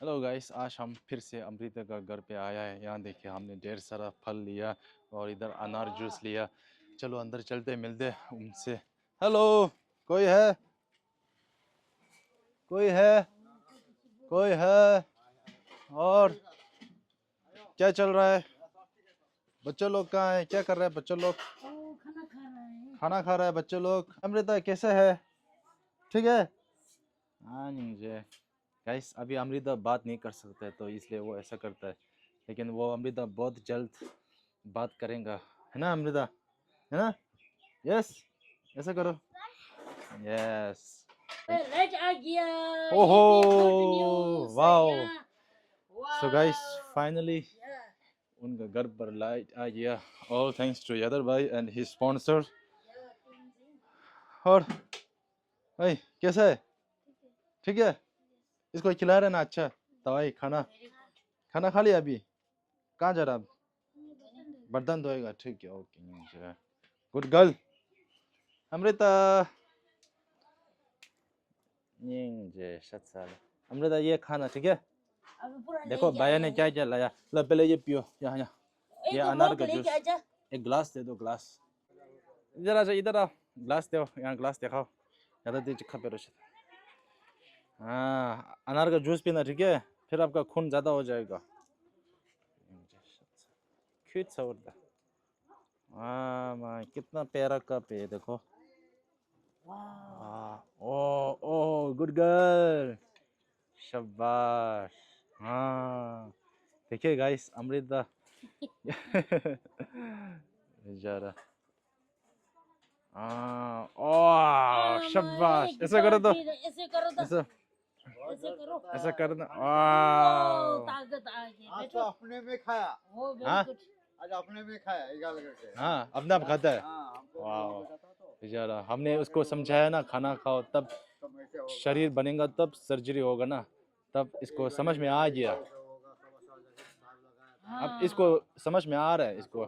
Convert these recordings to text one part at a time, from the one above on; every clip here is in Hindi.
हेलो गाइस, आज हम फिर से अमृता का घर पे आया है। यहाँ देखिए हमने ढेर सारा फल लिया और इधर अनार जूस लिया। चलो अंदर चलते मिलते उनसे। हेलो, कोई है? कोई है? कोई है? और क्या चल रहा है? बच्चे लोग कहाँ हैं? क्या कर रहे हैं बच्चे लोग? खाना खा रहा है बच्चे लोग। अमृता कैसे है? ठीक है। हाँ मुझे गाइस, अभी अमृता बात नहीं कर सकता है तो इसलिए वो ऐसा करता है, लेकिन वो अमृता बहुत जल्द बात करेगा, है ना अमृता? है ना? यस, ऐसा करो। यस। ओहो, वाओ। सो गाइस, फाइनली उनका घर पर लाइट आ गया। ऑल थैंक्स टू यादर भाई एंड हिज स्पॉन्सर। और भाई कैसा है? ठीक है। इसको खिला रहे ना? अच्छा दवाई खाना खाना खा लिया अभी? कहाँ जा रहा अब? बर्तन धोएगा, ठीक है, ओके। Good girl Amrita. ये साल अमृता, ये खाना ठीक है। देखो भैया ने क्या क्या लाया। लो पहले ये पियो, यहाँ यहाँ ये अनार का जूस। एक गिलास दे दो, गिलास। इधर आ जाओ, इधर आओ, गिलास दो, यहाँ गिलास दिखाओ। ज़्यादा देर चिखा पे रोशे। हाँ, अनार का जूस पीना ठीक है, फिर आपका खून ज़्यादा हो जाएगा। क्यूट सा होता। हाँ माँ, कितना प्यारा कप है देखो। ओ ओ, गुड गर्ल, शाबाश। हाँ देखिए गाइस, अमृता जा रहा। हाँ, ओह शाबाश, ऐसा करो तो, ऐसा ऐसा करना। आज तो अपने में खाया। हाँ आज अपने में खाया, इगाल करके। हाँ, अपने आप खाता है। हाँ, हमको वाह बताता तो बेचारा, हमने उसको समझाया ना खाना खाओ तब सब ऐसे होगा, शरीर बनेगा, तब सर्जरी होगा ना, तब इसको समझ में आ गया। ऐसे होगा, सब साल जैसे भाग लगाया था। अब इसको समझ में आ रहा है इसको,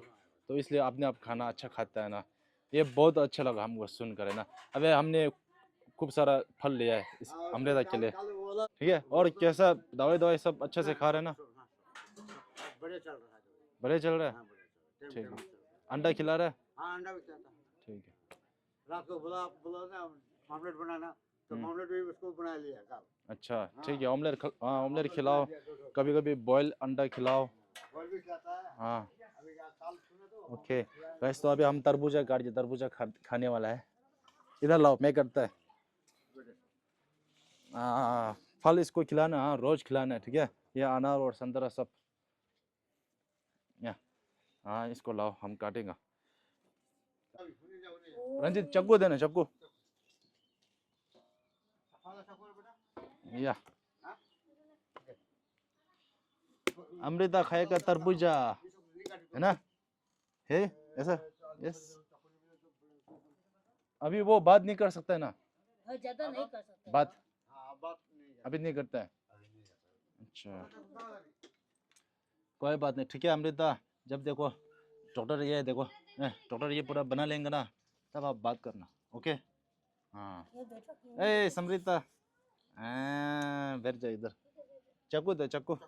तो इसलिए अपने आप खाना अच्छा खाता है ना। ये बहुत अच्छा लगा हमको सुन कर, है ना। अबे हमने खूब सारा फल लिया है इस अमृता के लिए, ठीक है। और कैसा दवाई दवाई सब अच्छे से खा रहे हैं ना? बढ़िया चल रहा है। बढ़िया चल रहा है, हाँ, बढ़िया चल रहा है। ठीक टाइम है। से चल रहा है। अंडा खिला रहा है, हाँ, अंडा भी खाता है। ठीक है। रात को बोला बोला ना ऑमलेट बनाना, तो ऑमलेट भी उसको बना लिया कल। अच्छा हाँ, ठीक है, ऑमलेट हाँ ऑमलेट ऑमलेट बना खिलाओ, लिया दो। कभी कभी बॉयल अंडा खिलाओ। फल भी खाता है। हाँ अभी कल सुने तो ओके। वैसे तो अभी हम तरबूजा काट दिए, तरबूजा खाने वाला है। इधर लाओ, मैं करता है। फल इसको खिलाना, हाँ रोज खिलाना है, ठीक है। ये अनार और संतरा सब, या हाँ इसको लाओ, हम काटेंगे। रंजित चक्कू देना, चक्कू। या अमृता खाएगा तरबूजा, है ना? है ऐसा? यस। अभी वो बात नहीं कर सकता है ना, ज्यादा नहीं कर सकते बात हाँ, बात नहीं अभी नहीं करता है। अच्छा कोई बात नहीं, ठीक है अमृता। जब देखो डॉक्टर ये देखो, डॉक्टर ये पूरा बना लेंगे ना, तब आप बात करना, ओके। हाँ ये बैठो ए समृता, बैठ जा इधर। चक्कू दे, चक्कू।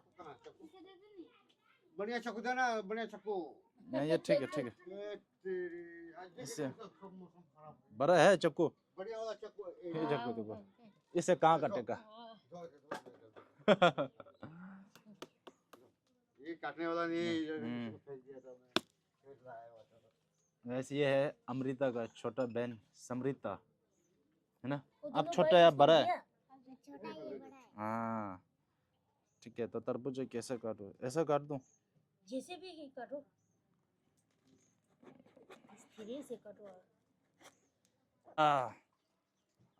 बढ़िया चक्कू देना, बढ़िया चक्कू। ये ठीक है, ठीक है। ये तेरी आज इससे देखो तो सब मौसम खराब है। बड़ा है चक्कू, बढ़िया वाला चक्कू ये चक्कू देखो, इससे कहाँ कटेगा? ये काटने वाला नहीं, फेंक दिया था मैं, फेंक रहा है वो तो। वैसे ये है अमृता का छोटा बहन समृता, है ना? अब छोटा है, अब बड़ा है। हाँ ठीक है, तो तरबूज कैसे काटूं? ऐसा काट दूं? जैसे भी करो, धीरे से करो।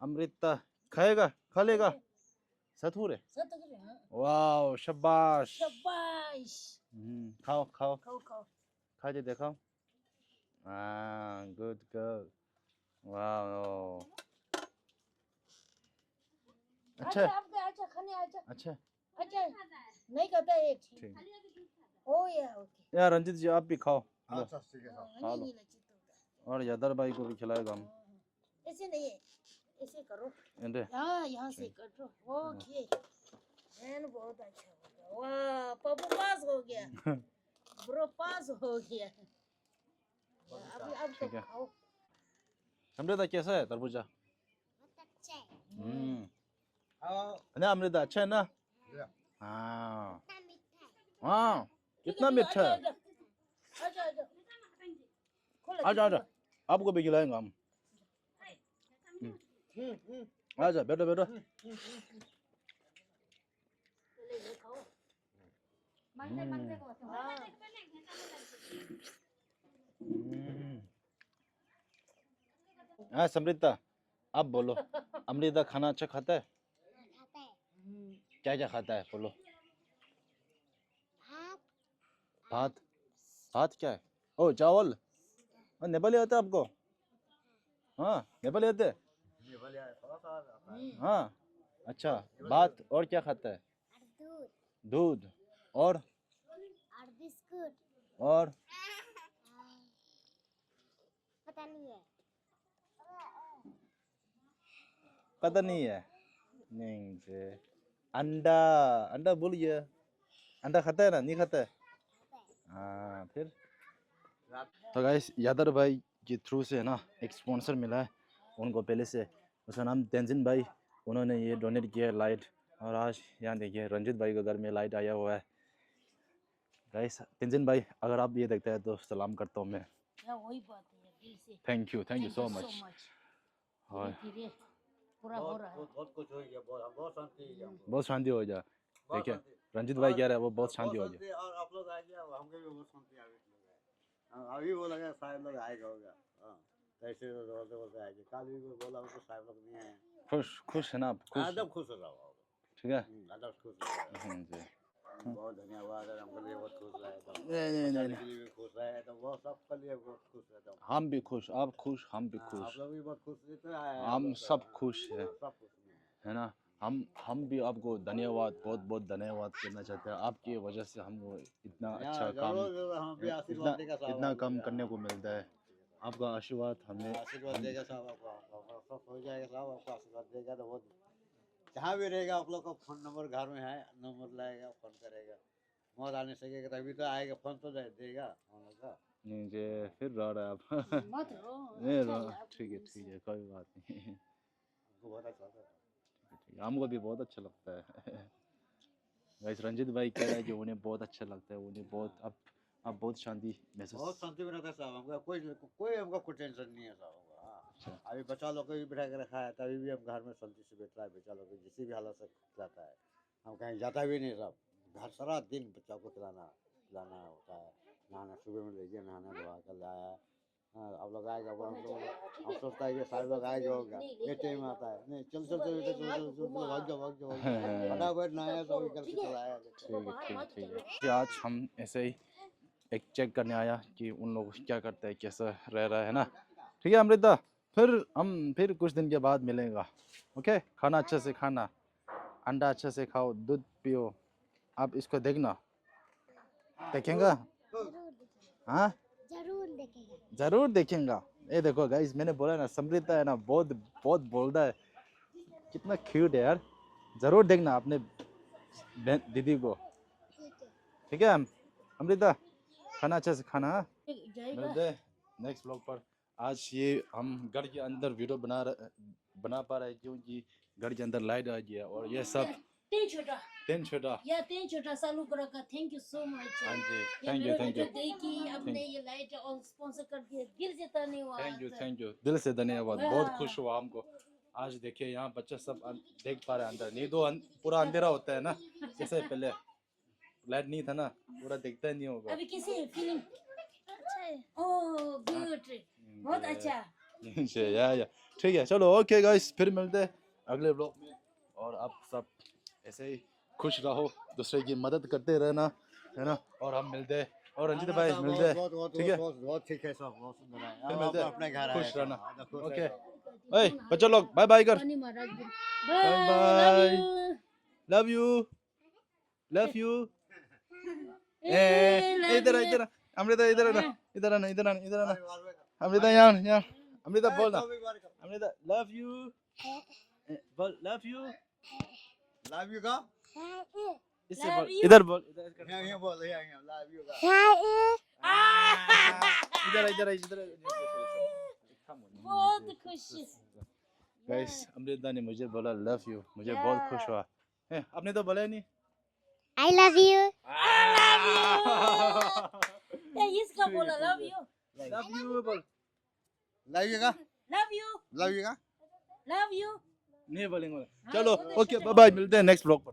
अमृता खाएगा, खा लेगा। सतूर है। सतगुरु हाँ, वाह शाबाश। शाबाश। खाओ खाओ, खाओ खाओ। खा के दिखाओ। Good girl. वाह अच्छा अच्छा आपके अच्छा खाने अच्छा अच्छा, अच्छा नहीं खाता है एक ठीक। ओ या ओके। यार रंजित जी आप भी खाओ, लो अच्छा ठीक है साहब। खा लो। नहीं लचित होगा। और यादर भाई को भी खिलाएगा हम। ऐसे नहीं है, ऐसे करो। एंडे हाँ यहाँ से करो, ओके। फैन बहुत अच्छा हो गया वाह पप्पू पास हो गया ब्रो पास हो गया अब तो ठीक है। खाओ अमृता कैसा है तरबूजा? अच्छा है आओ ना अमृता अच्छा है ना? या। हाँ कितना मीठा है हाँ कितना मीठा है। आजा आजा खोलो आजा आजा आपको भी खिलाएंगे हम। आजा बैठो बैठो। ले ले खाओ हाँ हाँ समृता आप बोलो। अमृता खाना अच्छा खाता है? खाता है क्या क्या खाता है बोलो। भात भात भात क्या है? ओ चावल। नेपाली आता है आपको? हाँ नेपाली आते है? ये भले थोड़ा सा आता है। हाँ अच्छा भात और क्या खाता है? और दूध दूध और बिस्कुट और पता नहीं है पता नहीं है। नहीं से अंडा अंडा बोलिए। अंडा खाता है ना नहीं खाता है? हाँ फिर तो गाइस यादर भाई के थ्रू से है ना एक स्पॉन्सर मिला है उनको पहले से। उसका नाम तेंजिन भाई। उन्होंने ये डोनेट किया है लाइट। और आज यहाँ देखिए रंजित भाई के घर में लाइट आया हुआ है। गाइस तेंजिन भाई अगर आप ये देखते हैं तो सलाम करता हूँ मैं। या वही बात है दिल से थैंक यू सो मच। और धीरे पूरा हो रहा है बहुत कुछ हो गया बहुत शांति है हमको। बहुत शांति हो जाए। बहुत देखिए शांति। रंजित भाई कह रहे हैं वो बहुत शांति हो जाए। शांति और आप लोग आ गया हमको भी बहुत शांति आ गई। अभी वो लगा साहब लोग आएगा होगा हाँ ऐसे बोलते बोलते आएंगे कल भी बोला तो साहब लोग नहीं आए। खुश है ना आप? खुश एकदम खुश हो रहा हूँ ठीक है एकदम खुश हो रहा हूँ। जी। बहुत धन्यवाद है हमको लिए बहुत खुश रहे एकदम नहीं के लिए भी खुश रहे एकदम वो सबके लिए बहुत खुश है एकदम। हम भी खुश आप खुश हम भी आप खुश लोग भी बहुत खुश रहते हैं हम सब खुश हैं सब खुश है ना। हम भी आपको धन्यवाद बहुत बहुत धन्यवाद करना चाहते हैं। आपकी वजह से हम इतना अच्छा काम जरूर हम भी आशीर्वाद देगा साहब इतना आपको। काम करने को मिलता है। आपका आशीर्वाद हमें आशीर्वाद देगा साहब आपको सब हो जाएगा साहब आपको आशीर्वाद देगा तो बहुत जहाँ भी रहेगा आप लोग का फोन नंबर घर में है नंबर लाएगा फोन करेगा मौत आने सकेगा तभी तो आएगा फोन तो देगा हम लोग का। नहीं जे फिर रह रहा है आप मत रो नहीं अच्छा रह है आपको ठीक है दिल से। कोई बात नहीं। हमको बहुत अच्छा लगा। ठीक है, हमको भी बहुत अच्छा लगता है। गाइस रंजित भाई कह रहे हैं कि उन्हें बहुत अच्छा लगता है उन्हें बहुत अब बहुत शांति बहुत महसूस। शांति में रहता है साहब हमको कोई हमको कोई टेंशन नहीं है साहब हमको हाँ। अच्छा अभी बच्चा लोग को भी बैठा के रखा है तभी भी हम घर में शांति से बैठ रहा है बच्चा लोग को जिस भी हालत से खिलाता है हम कहीं जाता भी नहीं साहब घर सारा दिन बच्चा को खिलाना होता है नहाना सुबह में ले गया नहाना धोआ कर लाया हाँ अब लोग आएगा अब हम सोचता है कि सारे लोग आएगा होगा ये टाइम आता है नहीं चल चल चल चल भाग जाओ फटाफट नहाया सब निकल के चलाया। ठीक है आज हम ऐसे ही एक चेक करने आया कि उन लोग क्या करते हैं कैसा रह रहा है ना। ठीक है अमृता फिर कुछ दिन के बाद मिलेगा। ओके खाना अच्छे से खाना अंडा अच्छे से खाओ दूध पियो। आप इसको देखना देखेंगा हाँ जरूर देखेंगा। ये देखो गाइस मैंने बोला ना समृता है ना बहुत बहुत बोलता है कितना क्यूट है यार। जरूर देखना अपने दीदी को ठीक है अमृता खाना अच्छे से खाना। मिलते हैं नेक्स्ट ब्लॉग पर। आज ये हम घर के अंदर वीडियो बना पा रहे हैं क्योंकि घर के अंदर लाइट आ गया और ये सब तीन छोटा सालू को रखा थैंक यू सो मच हाँ जी थैंक यू देखी अपने ये लाइट और स्पॉन्सर कर दिया दिल से धन्यवाद थैंक यू दिल से धन्यवाद बहुत खुश हुआ हमको। आज देखिए यहाँ बच्चे सब देख पा रहे हैं अंदर नहीं तो पूरा अंधेरा होता है ना जैसे पहले लाइट नहीं था ना पूरा देखता ही नहीं होगा। अभी कैसे फीलिंग अच्छा है ओह गुड बहुत अच्छा या ठीक है चलो ओके गाइस फिर मिलते हैं अगले ब्लॉग में। और आप सब ऐसे ही खुश रहो दूसरे की मदद करते रहना है ना। और हम मिलते हैं और रंजित भाई मिलते हैं ठीक है बहुत ठीक है सब बहुत सुंदर है फिर मिलते हैं अपने घर खुश आए रहना खुश ओके रहो। ओए बच्चों लोग बाय बाय कर बाय बाय लव यू इधर अमृता इधर आना अमृता यहाँ अमृता बोलना Amrita love you love you का इससे Love बोल you. इधर बोल इधर कर। यहाँ बोल यहाँ love you का इधर इधर इधर बहुत खुशी। गाइस अमृता ने मुझे बोला लव यू मुझे बहुत खुश हुआ आपने तो बोला ही नहीं I love you. इसका बोला love you, लव यू बोल love you का love you, love you का love you. नहीं बोलेंगे चलो ओके बाय बाय मिलते हैं नेक्स्ट ब्लॉग पर